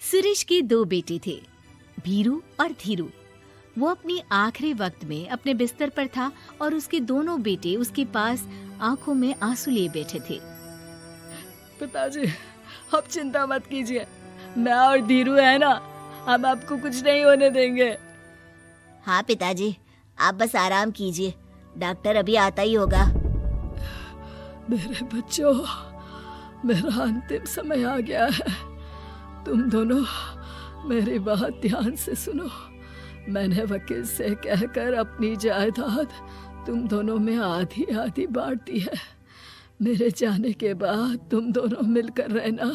सुरेश के दो बेटे थे, भीरू और धीरू। वो अपनी आखिरी वक्त में अपने बिस्तर पर था और उसके दोनों बेटे उसके पास आंखों में आंसू लिए बैठे थे। पिताजी, आप चिंता मत कीजिए, मैं और धीरू है ना, हम आपको कुछ नहीं होने देंगे। हाँ पिताजी, आप बस आराम कीजिए, डॉक्टर अभी आता ही होगा। मेरे बच्चों, मेरा अंतिम समय आ गया है। तुम दोनों मेरी बात ध्यान से सुनो। मैंने वकील से कहकर अपनी जायदाद तुम दोनों में आधी आधी बांट दी है। मेरे जाने के बाद तुम दोनों मिलकर रहना,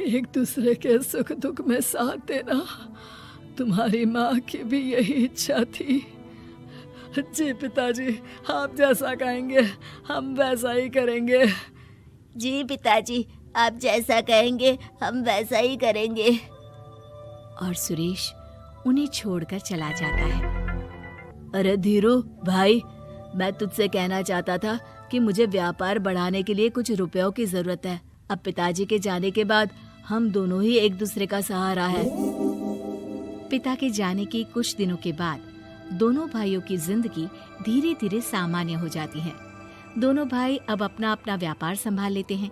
एक दूसरे के सुख दुख में साथ देना। तुम्हारी माँ की भी यही इच्छा थी। जी पिताजी, आप जैसा कहेंगे हम वैसा ही करेंगे। जी पिताजी, आप जैसा कहेंगे हम वैसा ही करेंगे। और सुरेश उन्हें छोड़कर चला जाता है। अरे धीरू भाई, मैं तुझसे कहना चाहता था कि मुझे व्यापार बढ़ाने के लिए कुछ रुपयों की जरूरत है। अब पिताजी के जाने के बाद हम दोनों ही एक दूसरे का सहारा है। पिता के जाने के कुछ दिनों के बाद दोनों भाइयों की जिंदगी धीरे धीरे सामान्य हो जाती है। दोनों भाई अब अपना अपना व्यापार संभाल लेते हैं।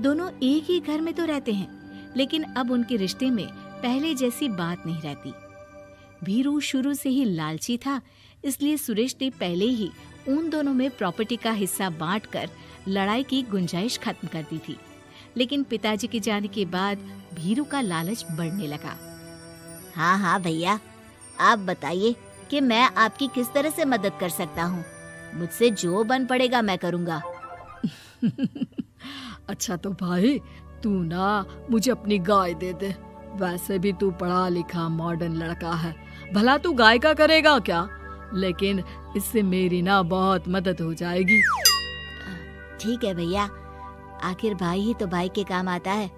दोनों एक ही घर में तो रहते हैं, लेकिन अब उनके रिश्ते में पहले जैसी बात नहीं रहती। भीरू शुरू से ही लालची था, इसलिए सुरेश ने पहले ही उन दोनों में प्रॉपर्टी का हिस्सा बांटकर लड़ाई की गुंजाइश खत्म कर दी थी। लेकिन पिताजी के जाने के बाद भीरू का लालच बढ़ने लगा। हाँ हाँ भैया, आप बताइए कि मैं आपकी किस तरह से मदद कर सकता हूँ। मुझसे जो बन पड़ेगा मैं करूँगा। अच्छा तो भाई, तू ना मुझे अपनी गाय दे दे। वैसे भी तू पढ़ा लिखा मॉडर्न लड़का है, भला तू गाय का करेगा क्या? लेकिन इससे मेरी ना बहुत मदद हो जाएगी। ठीक है भैया, आखिर भाई ही तो भाई के काम आता है।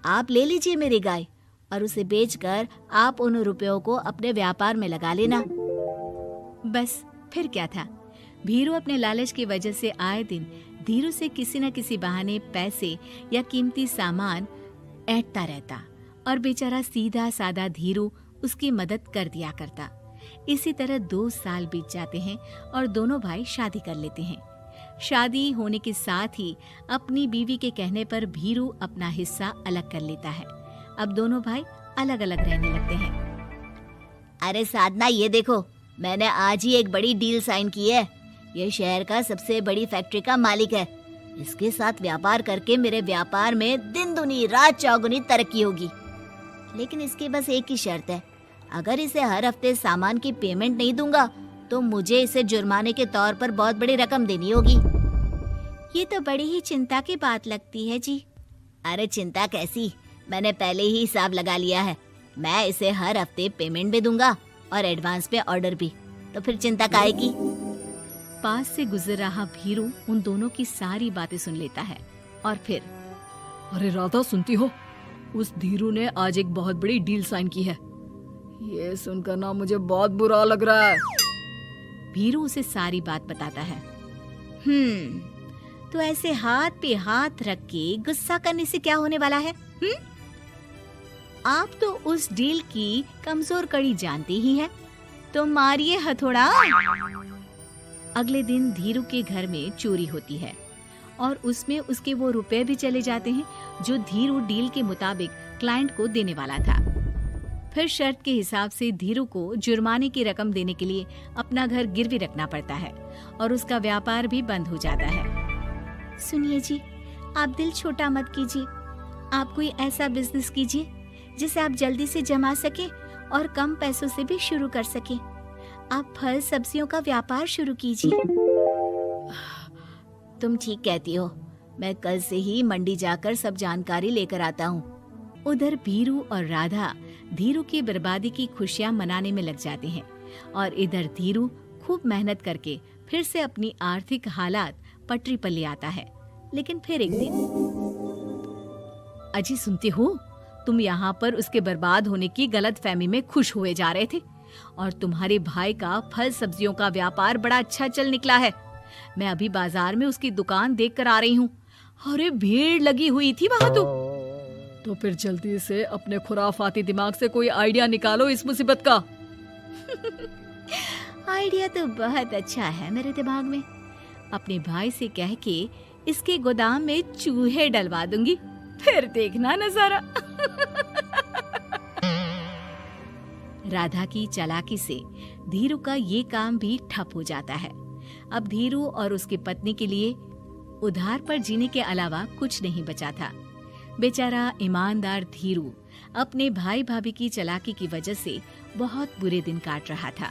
आप ले लीजिए मेरी गाय और उसे बेचकर आप उन रुपयों को अपने व्यापार में लगा लेना। बस फिर क्या था, भीरू अपने लालच की वजह से आए दिन धीरू से किसी न किसी बहाने पैसे या कीमती सामान ऐंठता रहता और बेचारा सीधा साधा धीरू उसकी मदद कर दिया करता। इसी तरह 2 साल बीत जाते हैं और दोनों भाई शादी कर लेते हैं। शादी होने के साथ ही अपनी बीवी के कहने पर भीरू अपना हिस्सा अलग कर लेता है। अब दोनों भाई अलग अलग रहने लगते हैं। अरे साधना, ये देखो, मैंने आज ही एक बड़ी डील साइन की है। ये शहर का सबसे बड़ी फैक्ट्री का मालिक है। इसके साथ व्यापार करके मेरे व्यापार में दिन दुनी रात चौगुनी तरक्की होगी। लेकिन इसकी बस एक ही शर्त है, अगर इसे हर हफ्ते सामान की पेमेंट नहीं दूंगा तो मुझे इसे जुर्माने के तौर पर बहुत बड़ी रकम देनी होगी। ये तो बड़ी ही चिंता की बात लगती है जी। अरे चिंता कैसी, मैंने पहले ही हिसाब लगा लिया है। मैं इसे हर हफ्ते पेमेंट भी दूंगा और एडवांस पे ऑर्डर भी, तो फिर चिंता काहे की। पास से गुजर रहा भीरू उन दोनों की सारी बातें सुन लेता है और फिर, अरे राधा, सुनती हो, उस धीरू ने आज एक बहुत बड़ी डील साइन की है। ये सुनकर ना मुझे बहुत बुरा लग रहा है। भीरू उसे सारी बात बताता है। तो ऐसे हाथ पे हाथ रख के गुस्सा करने से क्या होने वाला है? आप तो उस डील की कमजोर कड़ी जानते ही हैं, तो मारिए हथौड़ा। अगले दिन धीरू के घर में चोरी होती है और उसमें उसके वो रुपए भी चले जाते हैं जो धीरू डील के मुताबिक क्लाइंट को देने वाला था। फिर शर्त के हिसाब से धीरू को जुर्माने की रकम देने के लिए अपना घर गिरवी रखना पड़ता है और उसका व्यापार भी बंद हो जाता है। सुनिए जी, आप दिल छोटा मत कीजिए। आप कोई ऐसा बिजनेस कीजिए जिसे आप जल्दी से जमा सके और कम पैसों से भी शुरू कर सके। आप फल सब्जियों का व्यापार शुरू कीजिए। तुम ठीक कहती हो, मैं कल से ही मंडी जाकर सब जानकारी लेकर आता हूँ। उधर भीरू और राधा धीरू की बर्बादी की खुशियां मनाने में लग जाते हैं और इधर धीरू खूब मेहनत करके फिर से अपनी आर्थिक हालात पटरी पर ले आता है। लेकिन फिर एक दिन, अजी सुनती हो, तुम यहाँ पर उसके बर्बाद होने की गलतफहमी में खुश हुए जा रहे थे और तुम्हारे भाई का फल सब्जियों का व्यापार बड़ा अच्छा चल निकला है। मैं अभी बाजार में उसकी दुकान देख कर आ रही हूँ। अरे भीड़ लगी हुई थी वहां तो। तो फिर जल्दी से अपने खुराफाती दिमाग से कोई आइडिया निकालो इस मुसीबत का। आइडिया तो बहुत अच्छा है मेरे दिमाग में। अपने भाई से कह के इसके गोदाम में चूहे डलवा दूंगी, फिर देखना नजारा। राधा की चालाकी से धीरू का ये काम भी ठप हो जाता है। अब धीरू और उसकी पत्नी के लिए उधार पर जीने के अलावा कुछ नहीं बचा था। बेचारा ईमानदार धीरू अपने भाई भाभी की चालाकी की वजह से बहुत बुरे दिन काट रहा था।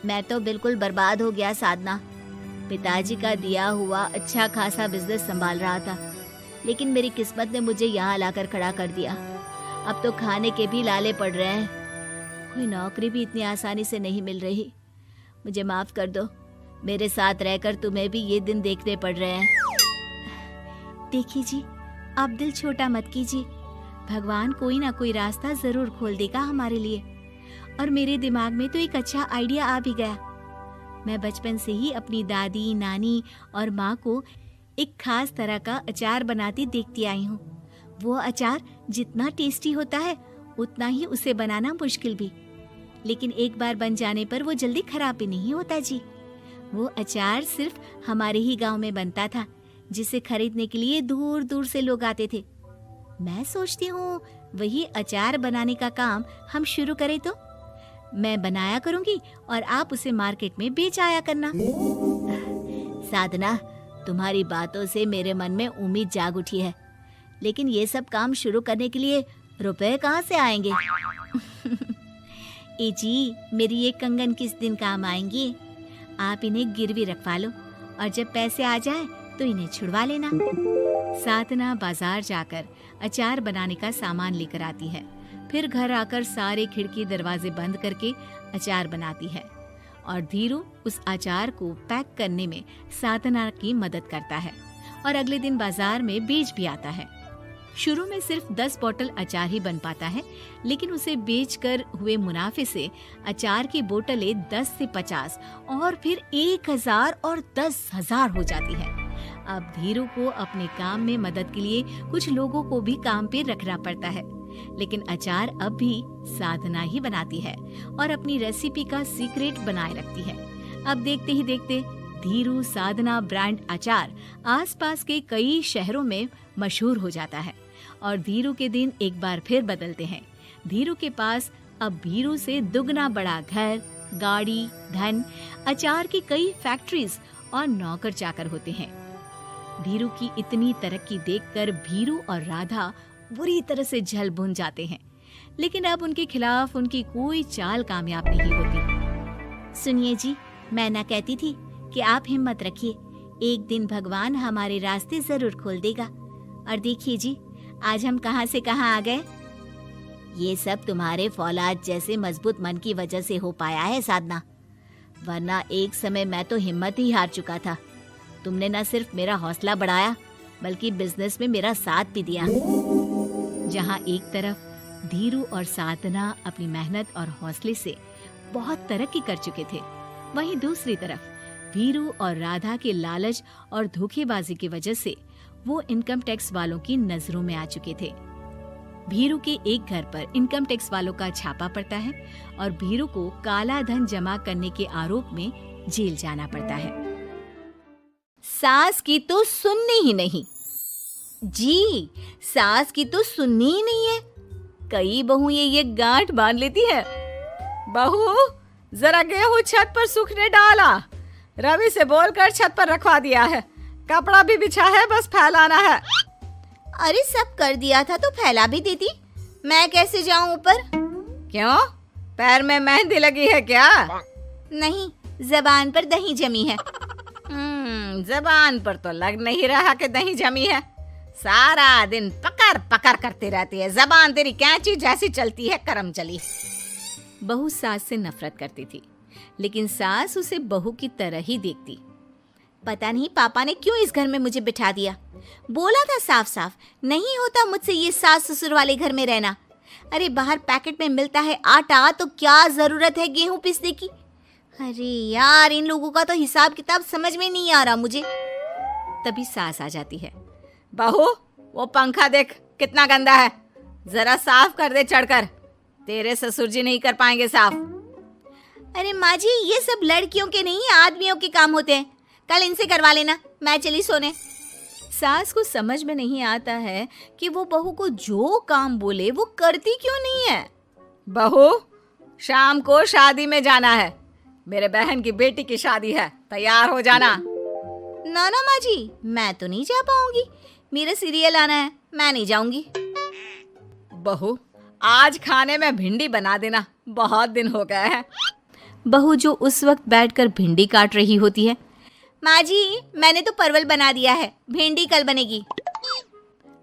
मैं तो बिल्कुल बर्बाद हो गया साधना। पिताजी का दिया हुआ अच्छा खासा बिजनेस संभाल रहा था, लेकिन मेरी किस्मत ने मुझे यहाँ लाकर खड़ा कर दिया। अब तो खाने के भी लाले पड़ रहे हैं। कोई नौकरी भी इतनी आसानी से नहीं मिल रही। मुझे माफ कर दो, मेरे साथ रहकर तुम्हें भी ये दिन देखने पड़ रहे हैं। देखिए जी, आप दिल छोटा मत कीजिए। भगवान कोई ना कोई रास्ता जरूर खोल देगा हमारे लिए। और मेरे दिमाग में तो एक अच्छा आइडिया आ भी गया। मैं बचपन से ही अपनी दादी, नानी और माँ को एक खास तरह का अचार बनाती देखती आई हूँ। वो अचार जितना टेस्टी होता है उतना ही उसे बनाना मुश्किल भी, लेकिन एक बार बन जाने पर वो जल्दी खराब भी नहीं होता जी। वो अचार सिर्फ हमारे ही गांव में बनता था, जिसे खरीदने के लिए दूर दूर से लोग आते थे। मैं सोचती हूँ वही अचार बनाने का काम हम शुरू करें तो। मैं बनाया करूंगी और आप उसे मार्केट में बेच आया करना। साधना, तुम्हारी बातों से मेरे मन में उम्मीद जाग उठी है, लेकिन ये सब काम शुरू करने के लिए रुपए कहाँ से आएंगे? ए जी, मेरी ये कंगन किस दिन काम आएंगी? आप इन्हें गिरवी रखवा लो और जब पैसे आ जाएं तो इन्हें छुड़वा लेना। साधना बाजार जाकर अचार बनाने का सामान लेकर आती है। फिर घर आकर सारे खिड़की दरवाजे बंद करके अचार बनाती है और धीरू उस अचार को पैक करने में साधना की मदद करता है और अगले दिन बाजार में बेच भी आता है। शुरू में सिर्फ 10 बोतल अचार ही बन पाता है, लेकिन उसे बेचकर हुए मुनाफे से अचार की बोतलें 10 से 50 और फिर 1000 और 10,000 हो जाती है। अब धीरू को अपने काम में मदद के लिए कुछ लोगों को भी काम पे रखना पड़ता है, लेकिन अचार अब भी साधना ही बनाती है और अपनी रेसिपी का सीक्रेट बनाए रखती है। अब देखते ही देखते धीरू साधना ब्रांड अचार आसपास के कई शहरों में मशहूर हो जाता है और धीरू के दिन एक बार फिर बदलते हैं। धीरू के पास अब भीरू से दुगना बड़ा घर, गाड़ी, धन, अचार की कई फैक्ट्रीज और नौकर चाकर होते हैं। धीरू की इतनी तरक्की देखकर भीरू और राधा बुरी तरह से जल भुन जाते हैं, लेकिन अब उनके खिलाफ उनकी कोई चाल कामयाब नहीं होती। सुनिए जी, मैं ना कहती थी कि आप हिम्मत रखिए, एक दिन भगवान हमारे रास्ते जरूर खोल देगा। और देखिए जी, आज हम कहां से कहां आ गए। ये सब तुम्हारे फौलाद जैसे मजबूत मन की वजह से हो पाया है साधना, वरना एक समय मैं तो हिम्मत ही हार चुका था। तुमने न सिर्फ मेरा हौसला बढ़ाया, बल्कि बिजनेस में मेरा साथ भी दिया। जहां एक तरफ धीरू और साधना अपनी मेहनत और हौसले से बहुत तरक्की कर चुके थे, वहीं दूसरी तरफ भीरू और राधा के लालच और धोखेबाजी की वजह से वो इनकम टैक्स वालों की नजरों में आ चुके थे। भीरू के एक घर पर इनकम टैक्स वालों का छापा पड़ता है और भीरू को काला धन जमा करने के आरोप में जेल जाना पड़ता है। सास की तो सुननी ही नहीं जी, सास की तो सुननी ही नहीं है। कई बहू ये गांठ बांध लेती है। बहू, जरा गेहूं छत पर सूखने डाला, रवि से बोलकर छत पर रखवा दिया है। कपड़ा भी बिछा है, बस फैलाना है। अरे सब कर दिया था तो फैला भी देती, मैं कैसे जाऊं ऊपर? क्यों, पैर में मेहंदी लगी है क्या? नहीं, जबान पर दही जमी है। जबान पर तो लग नहीं रहा कि दही जमी है। सारा दिन पकड़ पकड़ करती रहती है, जबान तेरी कैंची जैसी चलती है, करम चली। बहू सास से नफरत करती थी, लेकिन सास उसे बहू की तरह ही देखती। पता नहीं पापा ने क्यों इस घर में मुझे बिठा दिया। बोला था साफ साफ, नहीं होता मुझसे ये सास ससुर वाले घर में रहना। अरे बाहर पैकेट में मिलता है आटा, तो क्या जरूरत है गेहूं पीसने की। अरे यार, इन लोगों का तो हिसाब किताब समझ में नहीं आ रहा मुझे। तभी सास आ जाती है। बहू, वो पंखा देख कितना गंदा है, जरा साफ कर दे चढ़कर, तेरे ससुर जी नहीं कर पाएंगे साफ। अरे माँ जी, ये सब लड़कियों के नहीं आदमियों के काम होते हैं, कल इनसे करवा लेना, मैं चली सोने। सास को समझ में नहीं आता है कि वो बहू को जो काम बोले वो करती क्यों नहीं है। बहू, शाम को शादी में जाना है, मेरे बहन की बेटी की शादी है, तैयार हो जाना। ना ना माँ जी, मैं तो नहीं जा पाऊंगी, मेरा सीरियल आना है, मैं नहीं जाऊंगी। बहू, आज खाने में भिंडी बना देना, बहुत दिन हो गए हैं। बहू जो उस वक्त बैठकर भिंडी काट रही होती है। माँ जी, मैंने तो परवल बना दिया है, भिंडी कल बनेगी।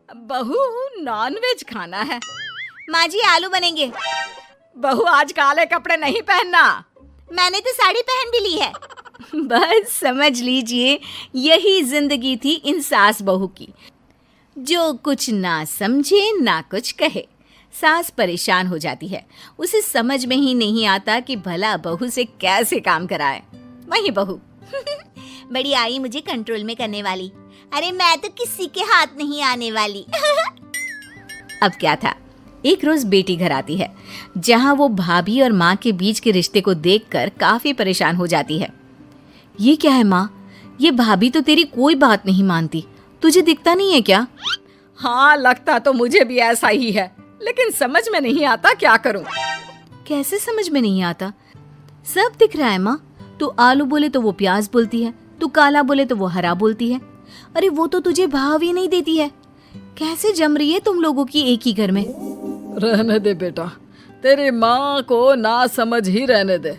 बहू, नॉनवेज खाना है। माँ जी, आलू बनेंगे। बहू, आज काले कपड़े नहीं पहनना। मैंने तो साड़ी पहन भी ली है। बस समझ लीजिए, यही जिंदगी थी इन सास बहू की, जो कुछ ना समझे ना कुछ कहे। सास परेशान हो जाती है, उसे समझ में ही नहीं आता कि भला बहू से कैसे काम कराए। वही बहू बड़ी आई मुझे कंट्रोल में करने वाली। अरे मैं तो किसी के हाथ नहीं आने वाली। अब क्या था, एक रोज बेटी घर आती है, जहां वो भाभी और माँ के बीच के रिश्ते को देखकर काफी परेशान हो जाती है। ये क्या है माँ, ये भाभी तो तेरी कोई बात नहीं मानती, तुझे दिखता नहीं है क्या? हाँ, लगता तो मुझे भी ऐसा ही है, लेकिन समझ में नहीं आता क्या करूं। कैसे समझ में नहीं आता? सब दिख रहा है माँ, तू आलू बोले तो वो प्याज बोलती है, तू काला बोले तो वो हरा बोलती है। अरे वो तो तुझे भाव ही नहीं देती है। कैसे जम रही है तुम लोगों की एक ही घर में? रहने दे बेटा, तेरी माँ को ना समझ ही रहने दे।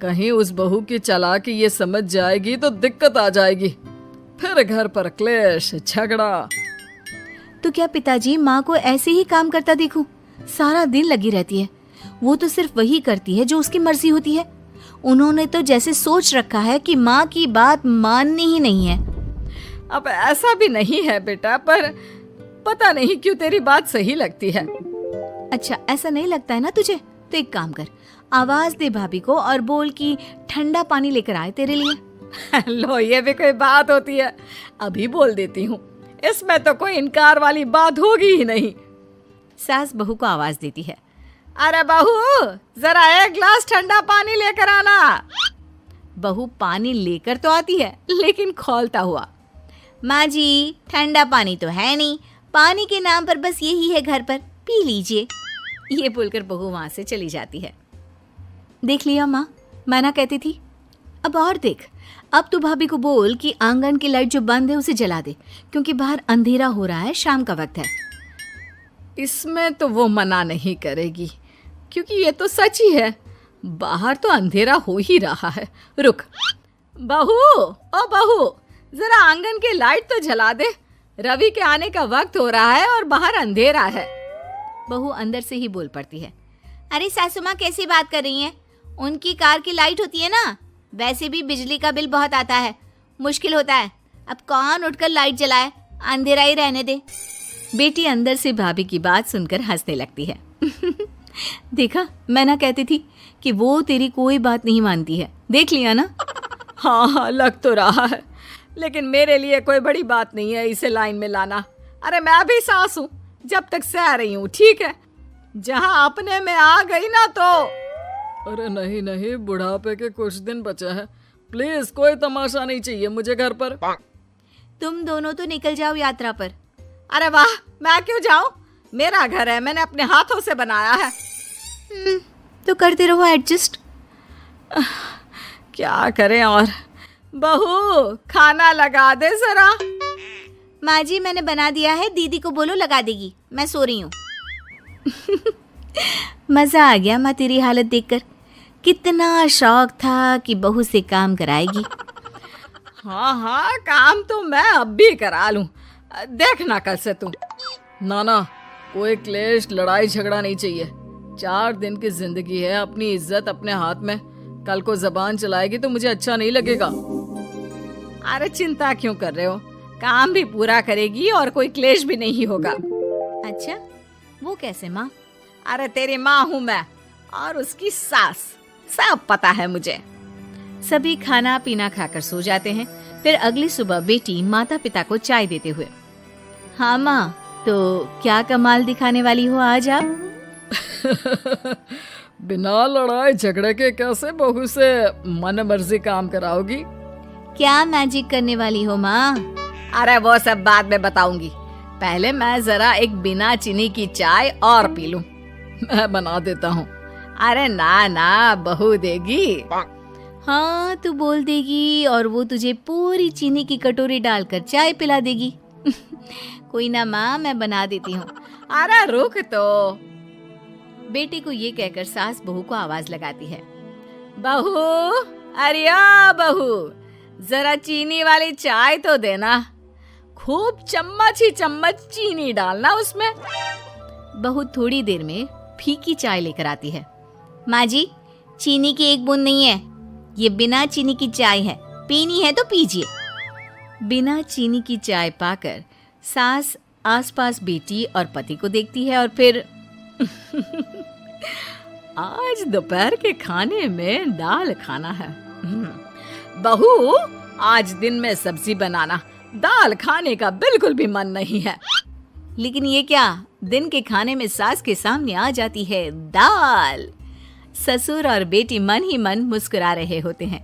कहीं उस बहू की चालाकी ये समझ जाएगी तो दिक्कत आ जाएगी, फिर घर पर क्लेश झगड़ा। तो क्या पिताजी माँ को ऐसे ही काम करता देखूं? सारा दिन लगी रहती है। वो तो सिर्फ वही करती है जो उसकी मर्जी होती है। उन्होंने तो जैसे सोच रखा है कि माँ की बात माननी ही नहीं है। अब ऐसा भी नहीं है बेटा, पर पता नहीं क्यों तेरी बात सही लगती है। अच्छा, ऐसा नहीं लगता है ना तुझे? तो एक काम कर, आवाज दे भाभी को और बोल कि ठंडा पानी लेकर आए तेरे लिए। लो, ये भी कोई बात होती है? अभी बोल देती हूँ, इसमें तो कोई इनकार वाली बात होगी ही नहीं। सास बहू को आवाज देती है। अरे बहू, जरा एक गिलास ठंडा पानी लेकर आना। बहू पानी लेकर तो आती है, लेकिन खौलता हुआ। माँ जी, ठंडा पानी तो है नहीं, पानी के नाम पर बस यही है घर पर, पी लीजिए। ये बोलकर बहू वहां से चली जाती है। देख लिया माँ, मैं ना कहती थी। अब और देख, अब तू भाभी को बोल कि आंगन की लाइट जो बंद है उसे जला दे, क्योंकि बाहर अंधेरा हो रहा है, शाम का वक्त है। इसमें तो वो मना नहीं करेगी, क्योंकि ये तो सच ही है, बाहर तो अंधेरा हो ही रहा है। रुक बहू, ओ बहू, जरा आंगन की लाइट तो जला दे, रवि के आने का वक्त हो रहा है और बाहर अंधेरा है। बहू अंदर से ही बोल पड़ती है। अरे सासू माँ, कैसी बात कर रही हैं? उनकी कार की लाइट होती है ना, वैसे भी बिजली का बिल बहुत आता है, मुश्किल होता है। अब कौन उठकर लाइट जलाए, अंधेरा ही रहने दे। बेटी अंदर से भाभी की बात सुनकर हंसने लगती है। देखा, मैं ना कहती थी कि वो तेरी कोई बात नहीं मानती है, देख लिया ना। हाँ, लग तो रहा है, लेकिन मेरे लिए कोई बड़ी बात नहीं है इसे लाइन में लाना। अरे मैं भी सास हूँ, जब तक सह रही हूँ, ठीक है? जहाँ अपने में आ गई ना तो। अरे नहीं नहीं, बुढ़ापे के कुछ दिन बचे हैं, प्लीज कोई तमाशा नहीं चाहिए मुझे घर पर। तुम दोनों तो निकल जाओ यात्रा पर। अरे वाह, मैं क्यों जाऊं? मेरा घर है, मैंने अपने हाथों से बनाया है। तो करते रहो एडजस्ट। क्या करें और। बहू, खाना लगा दे जरा। माँ जी, मैंने बना दिया है, दीदी को बोलो लगा देगी, मैं सो रही हूँ। मजा आ गया माँ तेरी हालत देखकर। कितना शौक था कि बहू से काम कराएगी। हाँ हाँ, काम तो मैं अब भी करा लूं, देखना कल से तुम। नाना, कोई क्लेश लड़ाई झगड़ा नहीं चाहिए। 4 दिन की जिंदगी है, अपनी इज्जत अपने हाथ में। कल को जबान चलाएगी तो मुझे अच्छा नहीं लगेगा। अरे चिंता क्यों कर रहे हो, काम भी पूरा करेगी और कोई क्लेश भी नहीं होगा। अच्छा, वो कैसे माँ? अरे तेरी माँ हूँ मैं और उसकी सास, सब पता है मुझे। सभी खाना पीना खाकर सो जाते हैं। फिर अगली सुबह बेटी माता पिता को चाय देते हुए, हाँ माँ, तो क्या कमाल दिखाने वाली हो आज आप? बिना लड़ाई झगड़े के कैसे बहू से मन मर्जी काम कराओगी? क्या मैजिक करने वाली हो माँ? अरे वो सब बाद में बताऊंगी, पहले मैं जरा एक बिना चीनी की चाय और पी लूं। मैं बना देता हूँ। अरे ना ना, बहू देगी। हाँ, तू बोल देगी और वो तुझे पूरी चीनी की कटोरी डालकर चाय पिला देगी। कोई ना माँ, मैं बना देती हूँ। अरे रुक तो। बेटे को ये कहकर सास बहू को आवाज लगाती है। बहू, अरे ओ बहू, जरा चीनी वाली चाय तो देना। खूब चम्मच ही चम्मच चीनी डालना उसमें। बहू थोड़ी देर में फीकी चाय लेकर आती है। माँ जी, चीनी की एक बूंद नहीं है, ये बिना चीनी की चाय है, पीनी है तो पीजिए। बिना चीनी की चाय पाकर सास आसपास बेटी और पति को देखती है और फिर आज दोपहर के खाने में दाल खाना है। बहू, आज दिन में सब्जी बनाना, दाल खाने का बिल्कुल भी मन नहीं है। लेकिन ये क्या, दिन के खाने में सास के सामने आ जाती है दाल। ससुर और बेटी मन ही मन मुस्कुरा रहे होते हैं।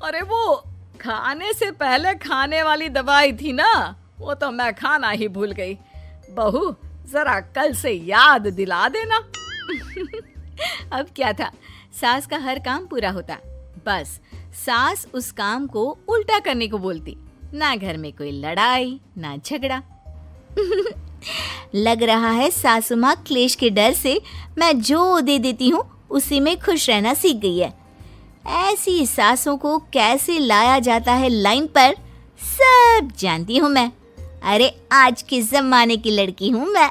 अरे वो खाने से पहले खाने वाली दवाई थी ना, वो तो मैं खाना ही भूल गई। बहू, जरा कल से याद दिला देना। अब क्या था, सास का हर काम पूरा होता, बस सास उस काम को उल्टा करने को बोलती। ना घर में कोई लड़ाई, ना झगड़ा। लग रहा है सासू माँ क्लेश के डर से मैं जो दे देती हूँ उसी में खुश रहना सीख गई है। ऐसी सासों को कैसे लाया जाता है लाइन पर, सब जानती हूँ मैं। अरे आज के जमाने की लड़की हूँ मैं।